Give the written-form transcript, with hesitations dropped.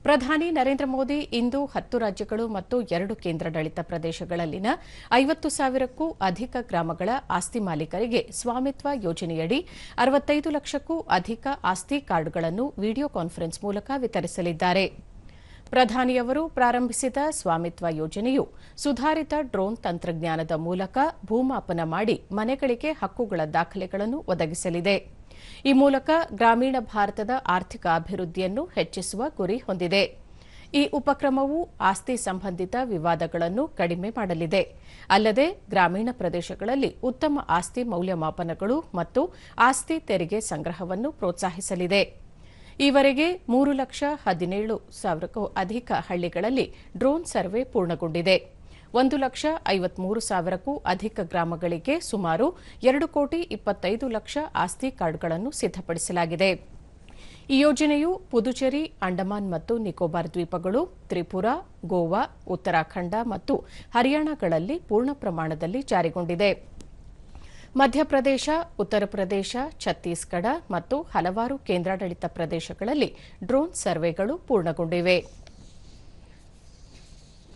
ಪ್ರಧಾನಿ ನರೇಂದ್ರ ಮೋದಿ ಇಂದು 10 ರಾಜ್ಯಗಳು ಮತ್ತು 2 ಕೇಂದ್ರಾಡಳಿತ ಪ್ರದೇಶಗಳಲ್ಲಿನ 50,000ಕ್ಕೂ ಅಧಿಕ ಗ್ರಾಮಗಳ ಆಸ್ತಿ ಮಾಲೀಕರಿಗೆ ಸ್ವಾಮಿತ್ವ ಯೋಜನೆಯಡಿ 65 ಲಕ್ಷಕ್ಕೂ ಅಧಿಕ ಆಸ್ತಿ ಕಾರ್ಡ್ಗಳನ್ನು ವಿಡಿಯೋ ಕಾನ್ಫರೆನ್ಸ್ ಮೂಲಕ ವಿತರಿಸಲಿದ್ದಾರೆ. ಪ್ರಧಾನಿಯವರು ಪ್ರಾರಂಭಿಸಿದ ಸ್ವಾಮಿತ್ವ ಯೋಜನೆಯು ಸುಧಾರಿತ ಡ್ರೋನ್ ತಂತ್ರಜ್ಞಾನದ ಮೂಲಕ ಭೂಮಾಪನ ಮಾಡಿ ಮನೆಗಳಿಗೆ ಹಕ್ಕುಗಳ ದಾಖಲೆಗಳನ್ನು ಒದಗಿಸಲಿದೆ. ಈ ಮೂಲಕ ಗ್ರಾಮೀಣ ಭಾರತದ ಆರ್ಥಿಕ ಅಭಿವೃದ್ಧಿಯನ್ನು ಹೆಚ್ಚಿಸುವ ಗುರಿ ಹೊಂದಿದೆ. ಈ ಉಪಕ್ರಮವು ಆಸ್ತಿ ಸಂಬಂಧಿತ ವಿವಾದಗಳನ್ನು ಕಡಿಮೆ ಮಾಡಲಿದೆ. ಅಲ್ಲದೆ ಗ್ರಾಮೀಣ ಪ್ರದೇಶಗಳಲ್ಲಿ ಉತ್ತಮ ಆಸ್ತಿ ಮೌಲ್ಯಮಾಪನಗಳು ಮತ್ತು ಆಸ್ತಿ ತೆರಿಗೆ ಸಂಗ್ರಹವನ್ನು ಪ್ರೋತ್ಸಾಹಿಸಲಿದೆ. ಈವರೆಗೆ 3,17,000ಕ್ಕೂ ಅಧಿಕ ಹಳ್ಳಿಗಳಲ್ಲಿ ಡ್ರೋನ್ ಸರ್ವೆ ಪೂರ್ಣಗೊಂಡಿದೆ. 1,53,000ಕ್ಕೂ ಅಧಿಕ ಗ್ರಾಮಗಳಿಗೆ ಸುಮಾರು 2,25,00,000 ಆಸ್ತಿ ಕಾರ್ಡ್ಗಳನ್ನು ಸಿದ್ಧಪಡಿಸಲಾಗಿದೆ. ಈ ಯೋಜನೆಯು ಪುದುಚೇರಿ, ಅಂಡಮಾನ್ ಮತ್ತು ನಿಕೋಬಾರ್ ದ್ವೀಪಗಳು, ತ್ರಿಪುರಾ, ಗೋವಾ, ಉತ್ತರಾಖಂಡ ಮತ್ತು ಹರಿಯಾಣಗಳಲ್ಲಿ ಪೂರ್ಣ ಪ್ರಮಾಣದಲ್ಲಿ ಜಾರಿಗೊಂಡಿದೆ. ಮಧ್ಯಪ್ರದೇಶ, ಉತ್ತರ ಪ್ರದೇಶ, ಛತ್ತೀಸ್ಗಢ ಮತ್ತು ಹಲವಾರು ಕೇಂದ್ರಾಡಳಿತ ಪ್ರದೇಶಗಳಲ್ಲಿ ಡ್ರೋನ್ ಸರ್ವೆಗಳು ಪೂರ್ಣಗೊಂಡಿವೆ.